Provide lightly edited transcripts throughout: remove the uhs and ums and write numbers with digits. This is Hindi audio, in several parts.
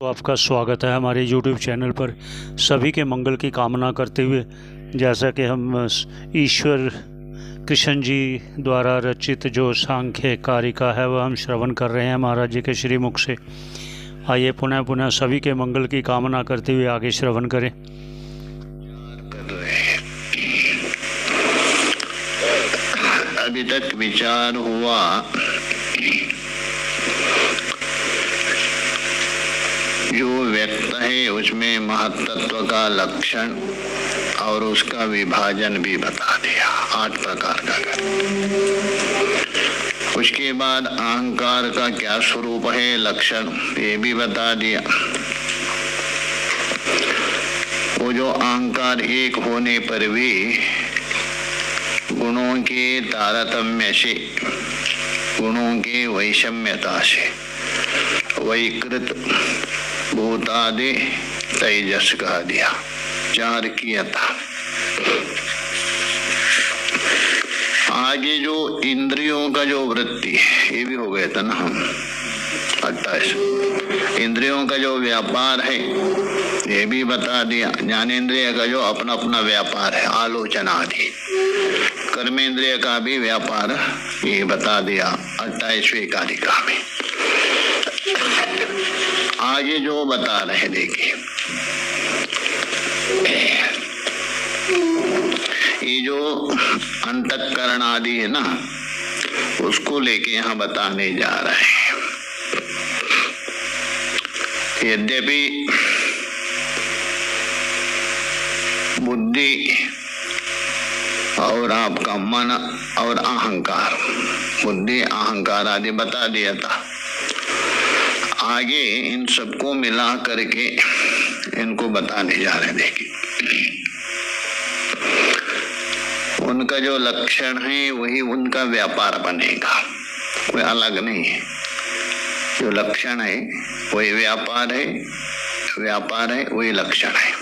तो आपका स्वागत है हमारे YouTube चैनल पर। सभी के मंगल की कामना करते हुए, जैसा कि हम ईश्वर कृष्ण जी द्वारा रचित जो सांख्य कारिका है वह हम श्रवण कर रहे हैं महाराज जी के श्री मुख से। आइए पुनः सभी के मंगल की कामना करते हुए आगे श्रवण करें। अभी तक विचार हुआ जो व्यक्त है उसमें महत्त्व का लक्षण और उसका विभाजन भी बता दिया 8 प्रकार का कर। उसके बाद अहंकार का क्या स्वरूप है, लक्षण, ये भी बता दिया। वो जो अहंकार एक होने पर भी गुणों के तारतम्य से, गुणों के वैषम्यता से वैकृत भूतादि तेजस कहा दिया, 4 किया था। आगे जो इंद्रियों का जो वृत्ति है ये भी हो गया था ना हम 28। इंद्रियों का जो व्यापार है ये भी बता दिया। ज्ञानेन्द्रिय का जो अपना अपना व्यापार है, आलोचना आदि। कर्मेंद्रिय का भी व्यापार ये बता दिया 28वें कारिका में। आगे जो बता रहे देखिए, ये जो अंतःकरण आदि है ना, उसको लेके यहाँ बताने जा रहे हैं। यद्यपि बुद्धि और आपका मन और अहंकार, बुद्धि अहंकार आदि बता दिया था। आगे इन सबको मिला करके इनको बताने जा रहे हैं। देखिए, उनका जो लक्षण है वही उनका व्यापार बनेगा, कोई अलग नहीं है। जो लक्षण है वही व्यापार है, व्यापार है वही लक्षण है।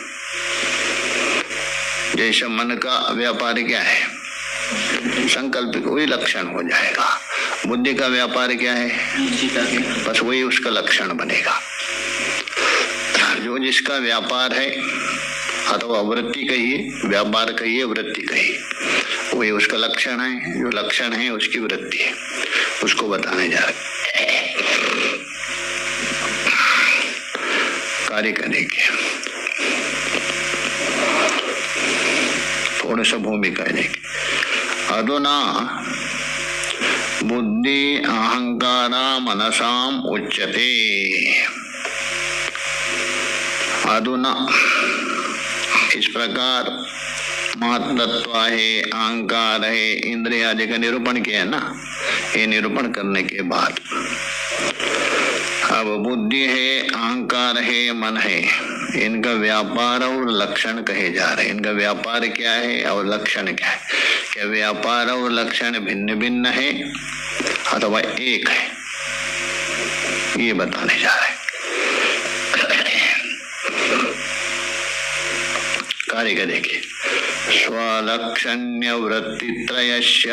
जैसे मन का व्यापार क्या है, संकल्प, वही लक्षण हो जाएगा। बुद्धि का व्यापार क्या है, बस वही उसका लक्षण बनेगा। जो जिसका व्यापार है, अथवा वृत्ति कहिए, व्यापार कहिए, वृत्ति कहिए, वही उसका लक्षण है। जो लक्षण है उसकी वृत्ति है, उसको बताने जा रहे कार्य करने के। थोड़ा सा भूमिका देखिए। अधुना बुद्धि अहंकारा मनसाम उच्यते। अधुना इस प्रकार महत्त्व है, अहंकार है, इंद्रिय आदि का निरूपण किया है ना। ये निरूपण करने के बाद अब बुद्धि है, अहंकार है, मन है, इनका व्यापार और लक्षण कहे जा रहे हैं। इनका व्यापार क्या है और लक्षण क्या है? क्या व्यापार और लक्षण भिन्न भिन्न है अथवा एक है, ये बताने जा रहे हैं। कार्य का देखिए। स्वलक्षण्य वृत्तित्रयस्य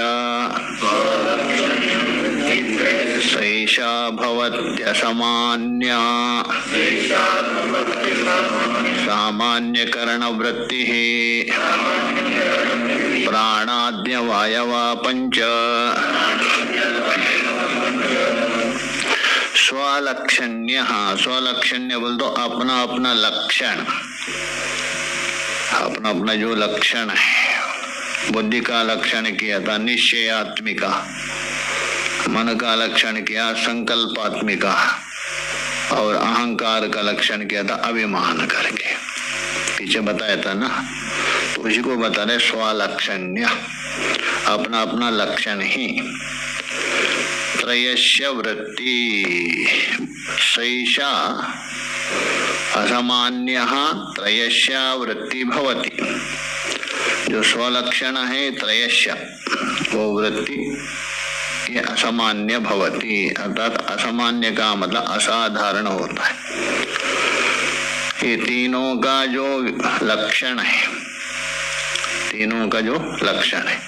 सैषा भवत्यसमान्या सामान्यकरण वृत्तिः प्राणाद्य वायवा पंच। स्वलक्षण्य, स्वलक्षण्य बोल दो अपना अपना लक्षण, अपना अपना जो लक्षण है। बुद्धि का लक्षण किया था निश्चयात्मिका, मन का लक्षण किया संकल्पात्मिका, और अहंकार का लक्षण किया था अभिमान करके, पीछे बताया था ना। तो उसी को बता रहे स्वलक्षण्य, अपना अपना लक्षण ही। त्रयस्य वृत्ति सैषा असामान्य त्रयस्य वृत्ति भवति। जो स्वलक्षण है त्रयस्य, वो वृत्ति ये असामान्य भवति, अर्थात असामान्य का मतलब असाधारण होता है। ये तीनों का जो लक्षण है, तीनों का जो लक्षण है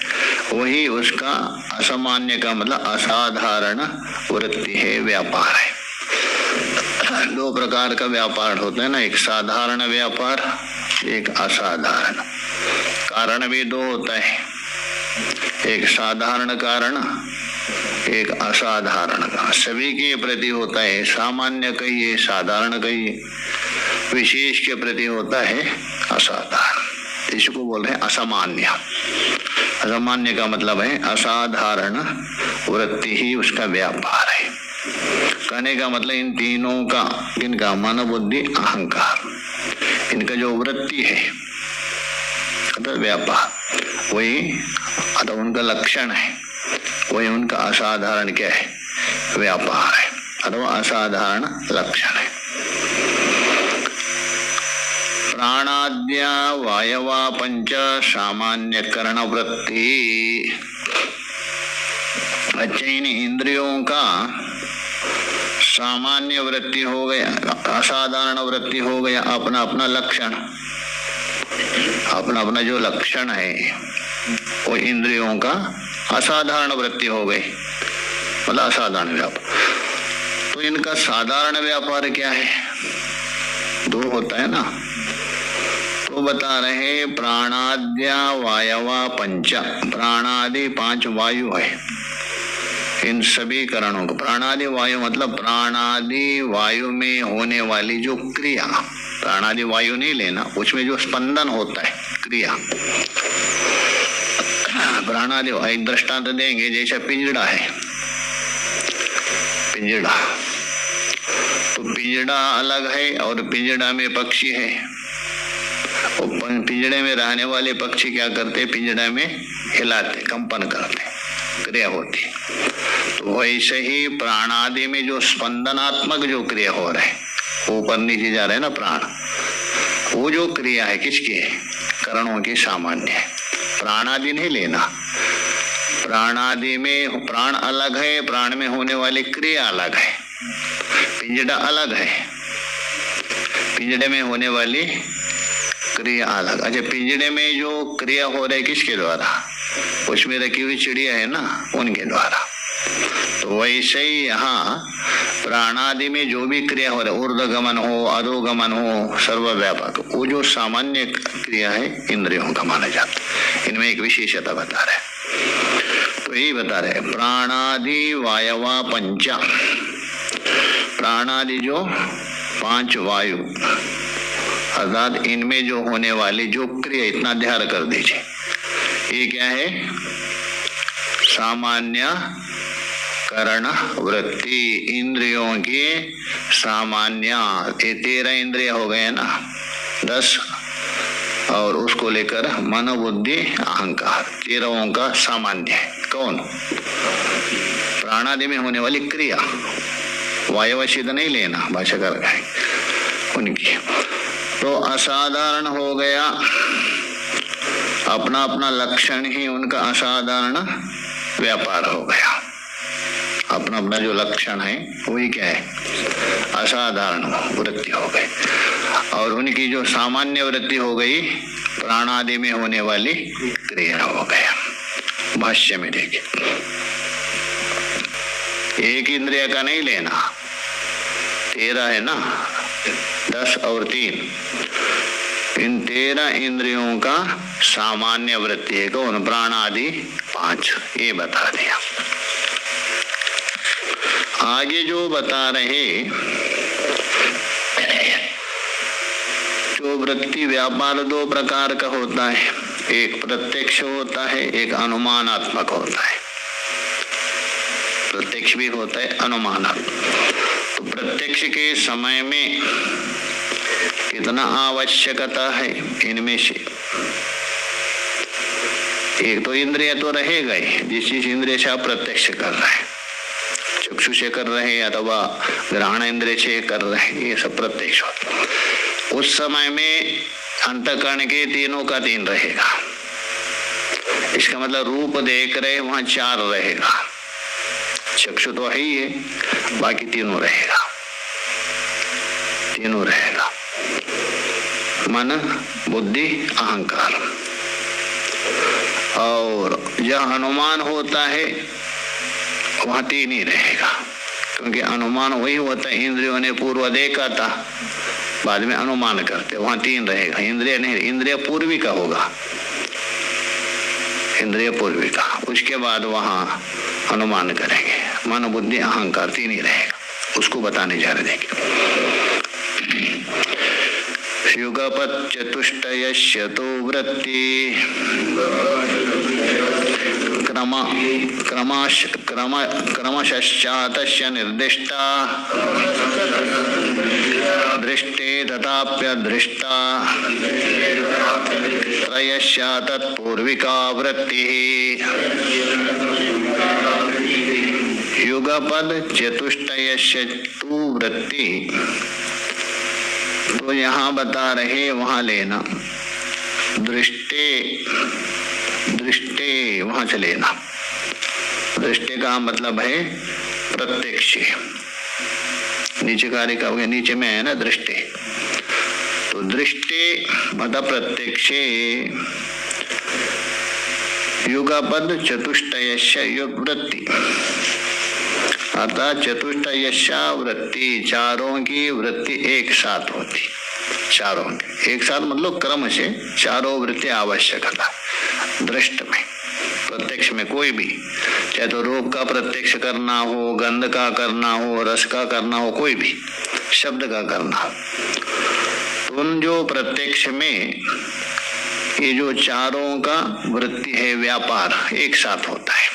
वही उसका असामान्य का मतलब असाधारण वृत्ति है, व्यापार है। दो प्रकार का व्यापार होता है ना, एक साधारण व्यापार, एक असाधारण। कारण भी दो होता है, एक साधारण कारण, एक असाधारण कारण। सभी के प्रति होता है, सामान्य कहिए, साधारण कहिए, विशेष के प्रति होता है असाधारण। इसको बोल रहे हैं असामान्य। असामान्य का मतलब है असाधारण वृत्ति ही उसका व्यापार है। कहने का मतलब इन तीनों का, इनका मन, बुद्धि, अहंकार, इनका जो वृत्ति है मतलब व्यापार, वही अथवा उनका लक्षण है, वही उनका असाधारण क्या है, व्यापार है अथवा असाधारण लक्षण है। प्राणाद्या वायवा पंच सामान्य करण वृत्ति। अच्छा, इन इंद्रियों का सामान्य वृत्ति हो गया, असाधारण वृत्ति हो गया, अपना अपना लक्षण, अपना अपना जो लक्षण है वो इंद्रियों का असाधारण वृत्ति हो गई, मतलब असाधारण व्यापार। तो इनका साधारण व्यापार क्या है, दो होता है ना, तो बता रहे प्राणाद्या वायवा पंच। प्राणादि पांच वायु है, इन सभी करणों को प्राणादि वायु मतलब प्राणादि वायु में होने वाली जो क्रिया, प्राणादि वायु नहीं लेना, उसमें जो स्पंदन होता है क्रिया, प्राणादि वायु। दृष्टांत देंगे, जैसे पिंजड़ा है, पिंजड़ा तो पिंजड़ा अलग है और पिंजड़ा में पक्षी है। पिंजड़े में रहने वाले पक्षी क्या करते, पिंजड़े में हिलाते, कंपन करते, क्रिया होती। तो वैसे ही प्राणादि में जो स्पंदनात्मक जो क्रिया हो रहा है, ऊपर नीचे जा रहे हैं ना प्राण, वो जो क्रिया है किसकी है, करणों की सामान्य है। प्राणादि नहीं लेना, प्राणादि में प्राण अलग है, प्राण में होने वाली क्रिया अलग है, पिंजड़ा अलग है, पिंजड़े में होने वाली क्रिया अलग। अच्छा, पिंजड़े में जो क्रिया हो रही है किसके द्वारा, उसमें रखी हुई चिड़िया है ना, उनके द्वारा। तो वैसे ही यहाँ प्राणादि में जो भी क्रिया हो रहा है, ऊर्ध्वगमन हो, अधोगमन हो, सर्वव्यापक, वो जो सामान्य क्रिया है इंद्रियों का माना जाता है। इनमें एक विशेषता बता रहे, तो यही बता रहे प्राणादि वायवा पंचा। प्राणादि जो पांच वायु अर्थात इनमें जो होने वाली जो क्रिया, इतना ध्यान कर दीजिए, ये क्या है, सामान्य करण वृत्ति, इंद्रियों की सामान्य। ये 13 इंद्रिय हो गए ना, 10 और उसको लेकर मन, बुद्धि, अहंकार, 13 का सामान्य है। कौन, प्राणादि में होने वाली क्रिया, वायवशिद नहीं लेना, भाषाकार है उनकी। तो असाधारण हो गया, अपना अपना लक्षण ही उनका असाधारण व्यापार हो गया, अपना अपना जो लक्षण है वही क्या है, असाधारण वृत्ति हो गई। और उनकी जो सामान्य वृत्ति हो गई, प्राणादि में होने वाली क्रिया हो गया। भाष्य में देखिए, एक इंद्रिय का नहीं लेना, 13 है ना, 10 और 3, इन 13 इंद्रियों का सामान्य वृत्ति है कौन, प्राणादि 5, ये बता दिया। आगे जो बता रहे, जो वृत्ति व्यापार 2 प्रकार का होता है, एक प्रत्यक्ष होता है, एक अनुमानात्मक होता है। प्रत्यक्ष भी होता है, अनुमानात्मक। तो प्रत्यक्ष के समय में कितना आवश्यकता है, इनमें से एक तो इंद्रिय तो रहेगा ही, जिस चीज इंद्रिय से आप प्रत्यक्ष कर रहे हैं, चक्षु से कर रहे हैं अथवा ग्रहण इंद्रिय से कर रहे हैं, ये सब प्रत्यक्ष होता। उस समय में अंतःकरण के तीनों का 3 रहेगा। इसका मतलब रूप देख रहे वहां 4 रहेगा, चक्षु तो है ही है, बाकी तीनों रहेगा, तीनों रहेगा, मन, बुद्धि, अहंकार। और जहाँ अनुमान होता है वहां 3 ही रहेगा, क्योंकि अनुमान वही होता है, इंद्रियों ने पूर्व देखा था, बाद में अनुमान करते, वहां 3 रहेगा। इंद्रिय नहीं, इंद्रिय पूर्वी का होगा, इंद्रिय पूर्वी का, उसके बाद वहां अनुमान करेंगे। मन बुद्धि अहंकार 3 ही रहेगा, उसको बताने जा रहे। देखिए युगपत् चतुष्टयस्य तो वृत्ति क्रमश्चातस्य निर्दिष्टा दृष्टे तथाप्यदृष्टा त्रयस्या तत्पूर्विका वृत्तिः। युगपद चतुष्टयस्य तु वृत्ति, तो यहाँ बता रहे वहां लेना, दृष्टे दृष्टे वहां से लेना। दृष्टि का मतलब है प्रत्यक्ष, नीचे कार्य का हो गया, नीचे में है ना दृष्टि, तो दृष्टि मतलब प्रत्यक्ष। युगपद चतुष्टयस्य युग वृत्ति, अर्थात चतुष्टयस्य वृत्ति, चारों की वृत्ति एक साथ होती, चारों की एक साथ मतलब क्रम से चारों वृत्ति आवश्यकता। दृष्ट में, प्रत्यक्ष में कोई भी, चाहे तो रूप का प्रत्यक्ष करना हो, गंध का करना हो, रस का करना हो, कोई भी शब्द का करना हो, तो उन जो प्रत्यक्ष में ये जो चारों का वृत्ति है, व्यापार एक साथ होता है।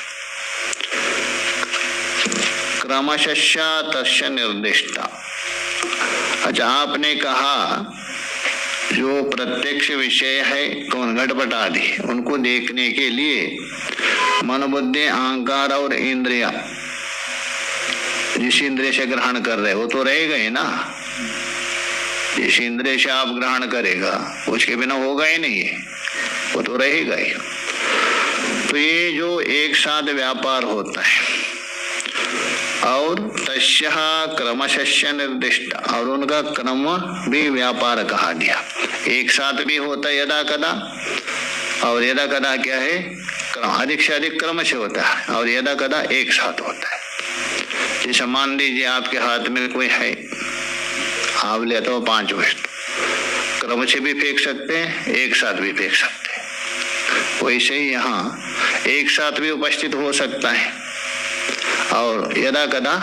क्रमशः तस्य निर्दिष्टा। अच्छा, आपने कहा जो प्रत्यक्ष विषय है कौन, घटपट आदि, उनको देखने के लिए मन बुद्धि अहंकार और इंद्रिया, जिस इंद्रिय से ग्रहण कर रहे वो तो रहेगा ही ना। जिस इंद्रिय से आप ग्रहण करेगा उसके बिना होगा ही नहीं, वो तो रहेगा ही। तो ये जो एक साथ व्यापार होता है, और तस्य क्रमशः निर्दिष्ट, और उनका क्रम भी व्यापार कहा दिया। एक साथ भी होता है यदा कदा, और यदा कदा क्या है, अधिक से अधिक क्रम से होता है, और यदा कदा एक साथ होता है। जैसे मान लीजिए आपके हाथ में कोई है, आप ले तो 5 वस्तु, क्रम से भी फेंक सकते हैं, एक साथ भी फेंक सकते हैं। वैसे ही यहाँ एक साथ भी उपस्थित हो सकता है, और यदा कदा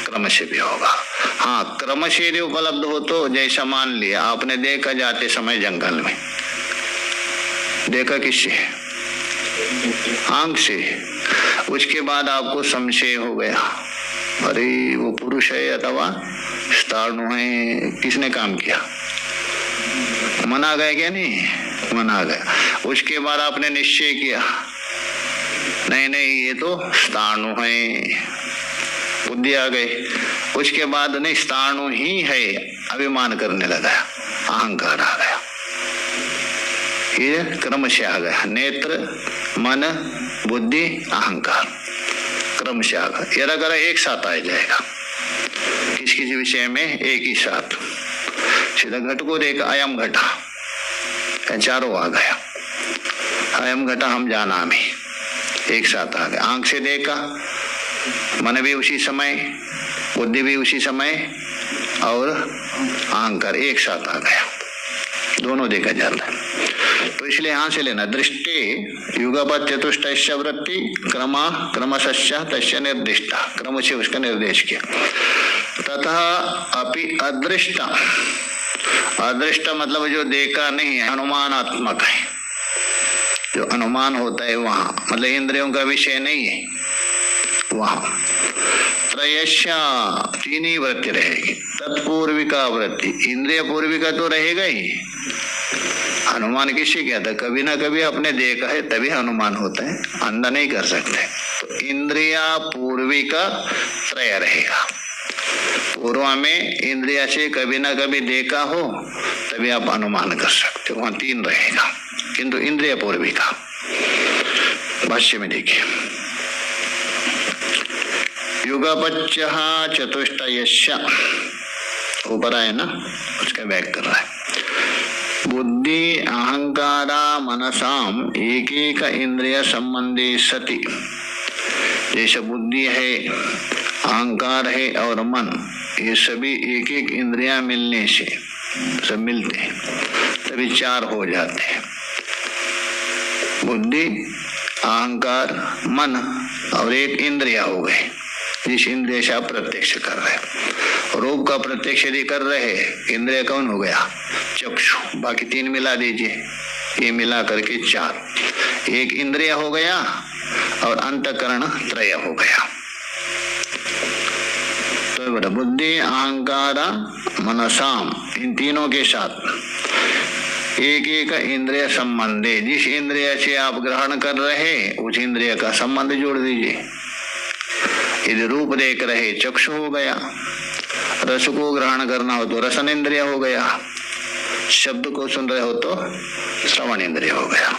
क्रम से भी होगा। हाँ, क्रम से यदि उपलब्ध हो तो, जैसा मान लिया आपने देखा जाते समय जंगल में, देखा किससे, आंख से, उसके बाद आपको संशय हो गया, अरे वो पुरुष है अथवा स्थाणु है, किसने काम किया, मन आ गया क्या, नहीं मन आ गया। उसके बाद आपने निश्चय किया, नहीं नहीं ये तो स्थाणु है, बुद्धि आ गई। उसके बाद नहीं स्थाणु ही है, अभिमान करने लगा, अहंकार आ गया, ये क्रम से आ गया। नेत्र मन बुद्धि अहंकार क्रम से आ गया। यदा कदा एक साथ आ जाएगा, किस किसी विषय में एक ही साथ। सीधा घट को देख, अयम घटा, चारों आ गया, अयम घटा हम जाना, हमें एक साथ आ गया। आंख से देखा, मन भी उसी समय, बुद्धि भी उसी समय, और अहंकार एक साथ आ गया, दोनों देखा जाता है। तो इसलिए यहां से लेना, दृष्टि युगपत् चतुष्टयस्य वृत्ति क्रमशः तस्य निर्दिष्टा, क्रम से उसका निर्देश किया। तथा अपि अदृष्ट, अदृष्ट मतलब जो देखा नहीं है, अनुमानात्मक है, जो अनुमान होता है वहां, मतलब इंद्रियों का विषय नहीं है वहां। त्रयस्या 3 ही वृत्ति रहेगी, तत्पूर्विका वृत्ति, इंद्रिय पूर्विका तो रहेगा ही। अनुमान किससे किया था, कभी ना कभी अपने देखा है तभी अनुमान होता है, अंधा नहीं कर सकते। तो इंद्रिया पूर्विका त्रय रहेगा, पूर्व में इंद्रिया से कभी ना कभी देखा हो तभी आप अनुमान कर सकते हो, वहां 3 रहेगा, किंतु इंद्रिय पूर्विका। भाष्य में देखिए, युगपच्च चतुष्टयस्य, ऊपर आए ना, उसका व्याख्या कर रहा है। बुद्धि अहंकारा मनसाम एक एक इंद्रिय संबंधी सति, जैसे बुद्धि है अहंकार है और मन, ये सभी एक एक इंद्रियां मिलने से सब मिलते हैं, तभी चार हो जाते हैं। बुद्धि, अहंकार, मन और एक इंद्रिया हो गए, जिस इंद्रिय से आप प्रत्यक्ष कर रहे हैं। रूप का प्रत्यक्ष यदि कर रहे, इंद्रिय कौन हो गया? चक्षु। बाकी तीन मिला दीजिए, ये मिला करके चार, एक इंद्रिय हो गया और अंतःकरण त्रय हो गया। तो बेटा बुद्धि, अहंकार, मनसाम, इन तीनों के साथ एक एक इंद्रिय संबंधी, जिस इंद्रिय से आप ग्रहण कर रहे उस इंद्रिय का संबंध जोड़ दीजिए। यदि रूप देख रहे चक्षु हो गया, रस को ग्रहण करना हो तो रसन इंद्रिय हो गया, शब्द को सुन रहे हो तो श्रवण इंद्रिय हो गया।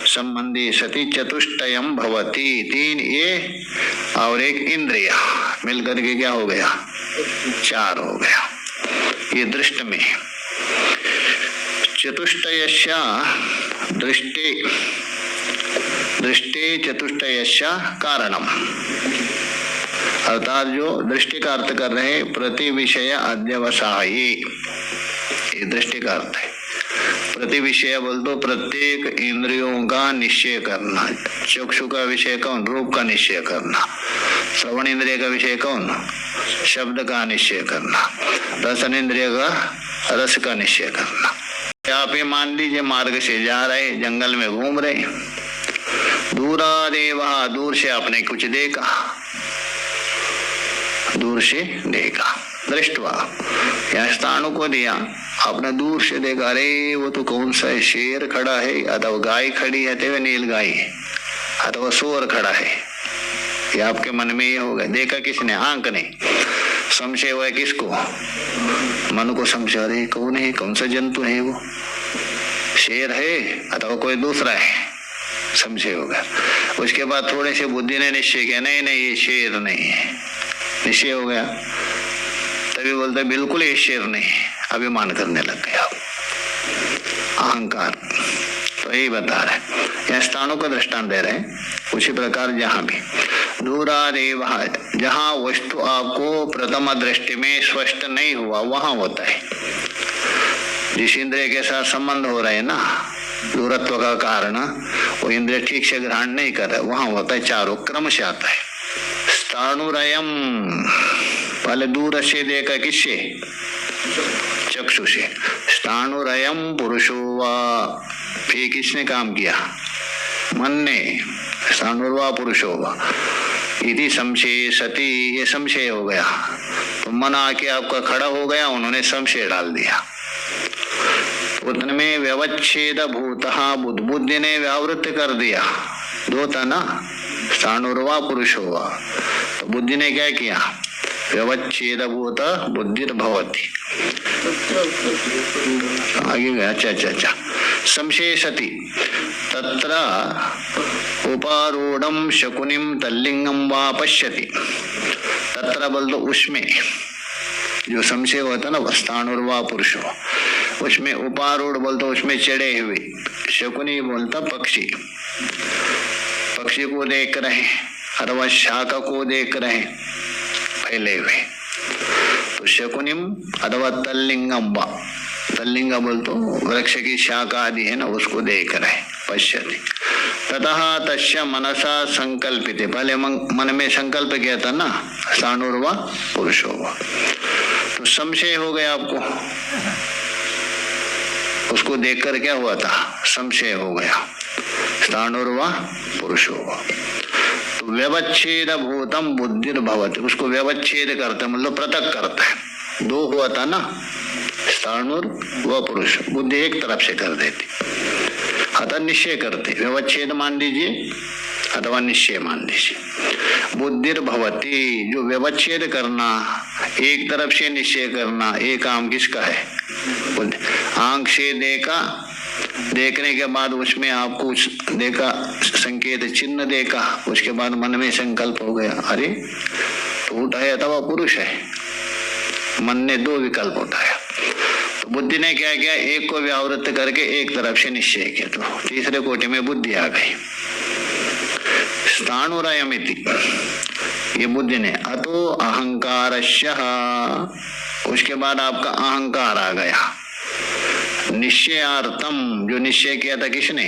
संबंधी सती चतुष्टयम भवती, तीन ये और एक इंद्रिय मिलकर के क्या हो गया? चार हो गया। ये दृष्ट में चतुष्टयस्या दृष्टे, दृष्टे चतुष्टयस्या कारणम, अर्थात जो दृष्टि का अर्थ कर रहे प्रति विषय अध्यवसायी, ये दृष्टि का अर्थ है। प्रति विषय बोल तो प्रत्येक इंद्रियों का निश्चय करना। चक्षु का विषय कौन? रूप का निश्चय करना। श्रवण इंद्रिय का विषय कौन? शब्द का निश्चय करना। रसन इंद्रिय का रस का निश्चय करना। आप ये मान लीजिए मार्ग से जा रहे, जंगल में घूम रहे, दूरादेवा, दूर से आपने कुछ देखा, दूर से देखा, दृष्टवा, यहाँ स्थानों को दिया, आपने दूर से देखा, अरे वो तो कौन सा है, शेर खड़ा है अथवा गाय खड़ी है, अथवा नील गाय है अथवा सूअर खड़ा है, ये आपके मन में ये हो गया। देखा किसने? आंख ने। संशय हुआ किसको? मन को संशय, अरे कौन है, कौन सा जंतु है, वो शेर है अथवा कोई दूसरा है, संशय होगा। उसके बाद थोड़े से बुद्धि ने निश्चय किया, नहीं नहीं ये शेर नहीं है, निश्चय हो गया। तभी बोलते बिल्कुल ये शेर नहीं है, अभिमान करने लग गया अहंकार। तो यही बता रहे, यहाँ स्थानों का दृष्टांत दे रहे हैं। उसी प्रकार जहां भी दूरादेव, जहां वस्तु आपको प्रथम दृष्टि में स्पष्ट नहीं हुआ वहां होता है। जिस इंद्रिय के साथ संबंध हो रहे हैं ना, दूरत्व का कारण वो इंद्रिय ठीक से ग्रहण नहीं कर रहे, वहां होता है चारों क्रम से आता है। स्थाणुरयम, पहले दूर से देखा किससे? चक्षु से। स्थाणुरयम पुरुषो वा, फिर किसने काम किया? मन ने। स्थाणुर्वा पुरुषो वा यदि संशय सती, ये संशय हो गया तो मन आके आपका खड़ा हो गया, उन्होंने संशय डाल दिया। उतने में व्यवच्छेद भूतः, बुद्धि ने व्यावृत्त कर दिया। दो था ना, स्थाणुर्वा पुरुषो वा, तो बुद्धि ने क्या किया? व्यवच्छेद भूत बुद्धिर्भवति। आगे गया। अच्छा। संशय सती तत्र उपारूढ़म शकुनिम तल्लिंगम वा पश्यति। तत्र बोल दो उसमें, जो संशय होता ना स्थाणुर्वा पुरुषो, उसमें उपारूढ़ बोल दो उसमें चढ़े हुए, शकुनी बोलता पक्षी, पक्षी को देख रहे अथवा शाखा को देख रहे फैले हुए, तो शकुनिम अथवा तल्लिंगम वा, तल्लिंग बोल तो वृक्ष की शाखा आदि है ना, उसको देख रहे पश्यति। ततः तस्य मनसा संकल्पित, पहले मन में संकल्प किया था ना स्थाणुर्वा पुरुषो वा, तो संशय हो गया आपको, उसको देखकर क्या हुआ था? संशय हो गया। स्थाणुर्वा पुरुषो वा, तो व्यवच्छेद भूतम बुद्धिर्भवति, उसको व्यवच्छेद करता मतलब पृथक करता है। दो हुआ था ना, स्थाणुर व पुरुष, बुद्धि एक तरफ से कर देती, अतः निश्चय करते, व्यवच्छेद मान लीजिए अथवा निश्चय मान लीजिए। बुद्धिर्भवति, जो व्यवच्छेद करना, एक तरफ से निश्चय करना, एक काम किसका है? बुद्धि। आंख से देखा, देखने के बाद उसमें आपको देखा संकेत चिन्ह देखा, उसके बाद मन में संकल्प हो गया, अरे ऊँट है अथवा पुरुष है, मन ने दो विकल्प उठाया, तो बुद्धि ने क्या किया? एक को व्यावृत्त करके एक तरफ से निश्चय किया, तो तीसरे कोटि में बुद्धि आ गई। स्थाणुरयमिति, ये बुद्धि ने। अतो अहंकारस्य, उसके बाद आपका अहंकार आ गया। निश्चयार्थम, जो निश्चय किया था किसने?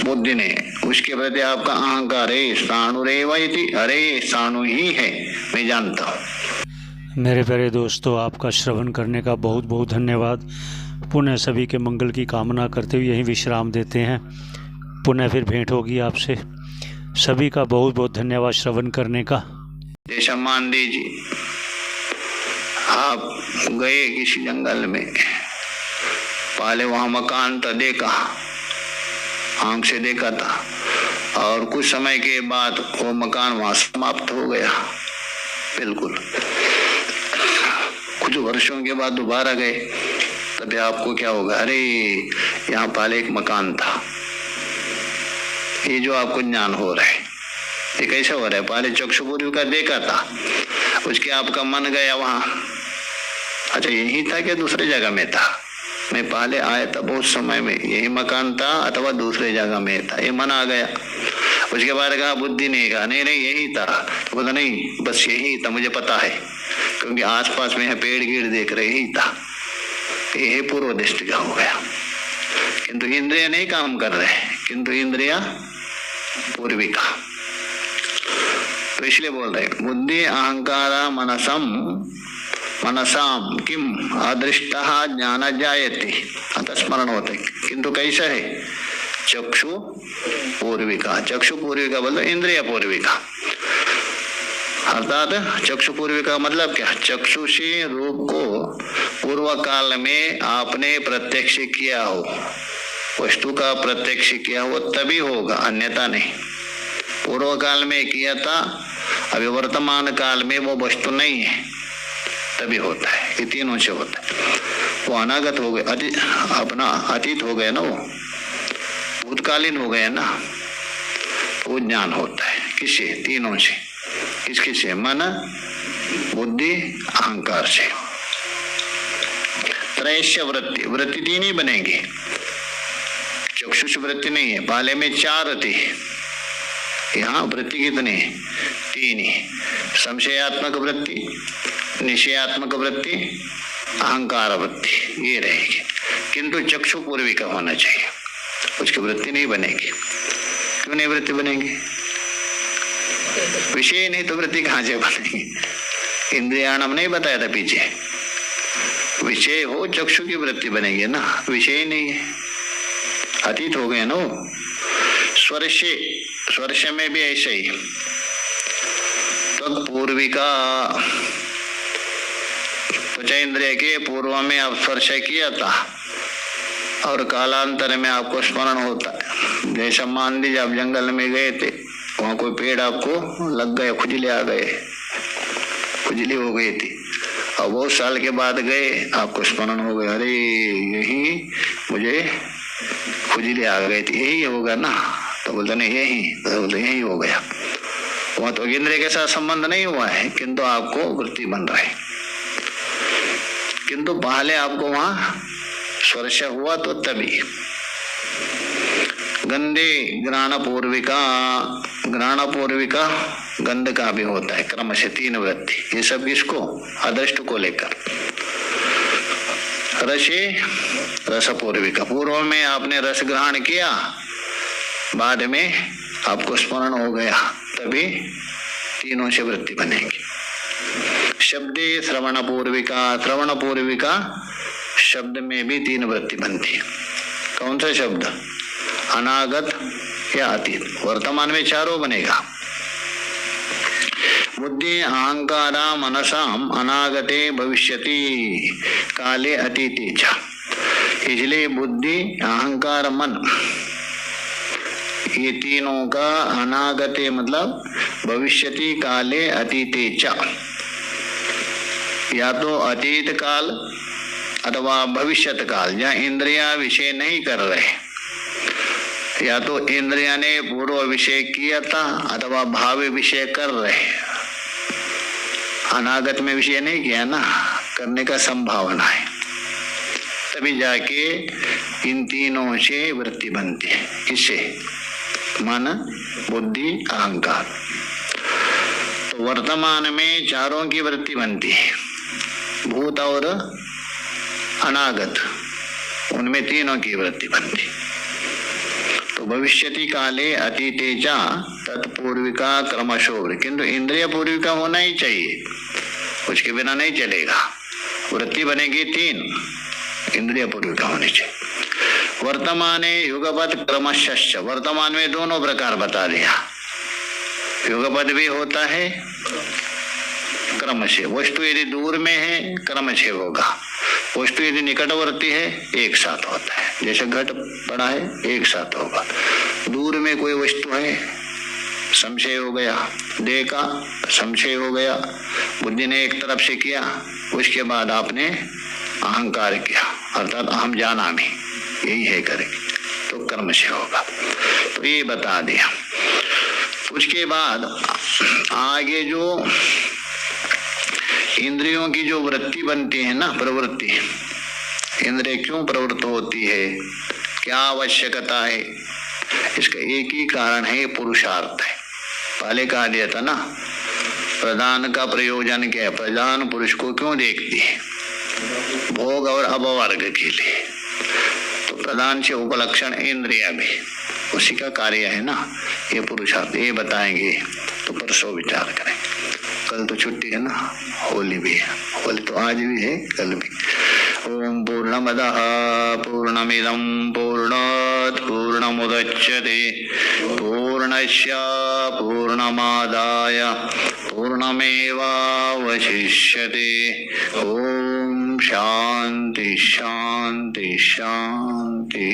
बुद्धि ने। उसके प्रति आपका अहंकार है साणुरेव इति, अरे साणु ही है, मैं जानता हूँ। मेरे प्यारे दोस्तों, आपका श्रवण करने का बहुत बहुत धन्यवाद। पुनः सभी के मंगल की कामना करते हुए यहीं विश्राम देते हैं। पुनः फिर भेंट होगी आपसे। सभी का बहुत बहुत धन्यवाद श्रवण करने का। जैसा मान लीजिए आप गए किसी जंगल में, पहले वहां मकान था, देखा, आंख से देखा था, और कुछ समय के बाद वो मकान वहां समाप्त हो गया बिल्कुल। कुछ वर्षों के बाद दोबारा गए, तभी आपको क्या होगा, अरे यहाँ पहले एक मकान था। ये जो आपको ज्ञान हो रहा है, ये कैसा हो रहा है? पहले चक्षुपूर्व का देखा था, उसके आपका मन गया वहां, अच्छा यही था क्या दूसरे जगह में था? मैं पहले आया था बहुत समय में, यही मकान था अथवा दूसरे जगह में था, ये मन आ गया। उसके बाद कहा, बुद्धि ने कहा नहीं नहीं यही था, तो बोला नहीं बस यही था, मुझे पता है, क्योंकि आसपास में पेड़ गिड़ देख रहे, यही था। ये पूर्व दृष्टि का हो गया, किंतु इंद्रिया नहीं काम कर रहे, किंतु इंद्रिया पूर्विका। तो इसलिए बोल रहे बुद्धि अहंकारा मनसाम किम अदृष्टः ज्ञान जायते, अतः स्मरण होते। किंतु कैसा है? चक्षु पूर्विका। चक्षु पूर्विका बोलते इंद्रिय पूर्विका, अर्थात चक्षु पूर्विका मतलब क्या? चक्षु से रूप को पूर्व काल में आपने प्रत्यक्ष किया हो, वस्तु का प्रत्यक्ष किया हो तभी होगा, अन्यथा नहीं। पूर्व काल में किया था, अभी वर्तमान काल में वो वस्तु नहीं है, तभी होता है। ये तीनों से होता है। वो अनागत हो गए, अपना अतीत हो गया ना, वो भूतकालीन हो गया ना, वो ज्ञान होता है। किससे? तीनों से। किसके से? मन, बुद्धि, अहंकार से। त्रैश्य वृत्ति, वृत्ति तीन ही बनेगी, चक्षुष वृत्ति नहीं है। पहले में 4 थी, यहाँ वृत्ति कितनी? 3 ही। संशयात्मक वृत्ति, निश्चयात्मक वृत्ति, अहंकार वृत्ति, ये रहेगी। किंतु चक्षु पूर्विका होना चाहिए, उसकी वृत्ति नहीं बनेगी। क्यों नहीं वृत्ति बनेगी? विषय नहीं तो वृत्ति कहाँ से बनेगी? इंद्रियाणम नहीं बताया था पीछे, विषय हो चक्षु की वृत्ति बनेगी ना, विषय नहीं है, अतीत हो गए ना। स्वर्श में भी ऐसे ही, तो पूर्विका इंद्रिय के पूर्व में आप स्पर्श किया था और कालांतर में आपको स्मरण होता है। जैसा मान लीजिए आप जंगल में गए थे, वहां कोई पेड़ आपको लग गए, खुजली आ गए, खुजली हो गई थी, और बहुत साल के बाद गए, आपको स्मरण हो गया, अरे यही मुझे खुजली आ गई थी, यही होगा ना? तो बोलते नहीं यही, तो बोलते यही हो गया। वहां तो इंद्रिय के साथ संबंध नहीं हुआ है, किंतु आपको वृत्ति बन रहा है। किंतु पहले आपको वहां स्पर्श हुआ तो तभी। गंधे घ्राण पूर्विका, घ्राण पूर्विका गंध का भी होता है क्रम से 3 वृत्ति। ये सब किसको? अदृष्ट को लेकर। रसे रस पूर्विका, पूर्व में आपने रस ग्रहण किया, बाद में आपको स्मरण हो गया, तभी तीनों से वृत्ति बनेगी। शब्दे श्रवण पूर्विका, श्रवण पूर्विका शब्द में भी 3 वृत्ति बनती है। कौन सा शब्द? अनागत या अतीत। वर्तमान में 4 बनेगा। बुद्धि अहंकारा मनसाम अनागते भविष्यति काले अतीते च। इसलिए बुद्धि अहंकार मन, ये तीनों का अनागते मतलब भविष्यति काले अतीते च, या तो अतीत काल अथवा भविष्यत काल, जहाँ इंद्रिया विषय नहीं कर रहे, या तो इंद्रिया ने पूर्व विषय किया था अथवा भावी विषय कर रहे, अनागत में विषय नहीं किया ना, करने का संभावना है, तभी जाके इन तीनों से वृत्ति बनती है। किससे? मन, बुद्धि, अहंकार। तो वर्तमान में चारों की वृत्ति बनती है, भूत और अनागत, उनमें तीनों की वृत्ति बनती। तो भविष्यति काले अतीते च तत्पूर्विका क्रमशो, किंतु इंद्रिय पूर्विका होना ही चाहिए, उसके बिना नहीं चलेगा। वृत्ति बनेगी तीन, इंद्रिय पूर्विका होनी चाहिए। वर्तमाने युगपद क्रमशश्च, वर्तमान में दोनों प्रकार बता दिया, युगपद भी होता है क्रम से। वस्तु यदि दूर में है क्रम से होगा, वस्तु यदि निकटवर्ती है एक साथ होता है। जैसे घट पड़ा है एक साथ होगा, दूर में कोई वस्तु है संशय हो गया, देखा संशय हो गया, बुद्धि ने एक तरफ से किया, उसके बाद आपने अहंकार किया, अर्थात अहम जाना भी यही है करेंगे, तो कर्म से होगा। तो ये बता दिया। उसके बाद आगे जो इंद्रियों की जो वृत्ति बनती है ना, प्रवृत्ति, इंद्रिय क्यों प्रवृत्त होती है, क्या आवश्यकता है, इसका एक ही कारण है, पुरुषार्थ है। पहले कहा दिया था ना, प्रधान का प्रयोजन क्या है, प्रधान पुरुष को क्यों देखती है, भोग और अपवर्ग के लिए। तो प्रधान से उपलक्षण इंद्रिया भी उसी का कार्य है ना, ये पुरुषार्थ, ये बताएंगे तो परसों विचार करेंगे। कल तो छुट्टी है ना, होली भी है, होली तो आज भी है कल भी। ओम पूर्णमदः पूर्णमिदं पूर्णात् पूर्णमुदच्यते पूर्णस्य पूर्णमादाय पूर्णमेवावशिष्यते। ओम शांति शांति शांति।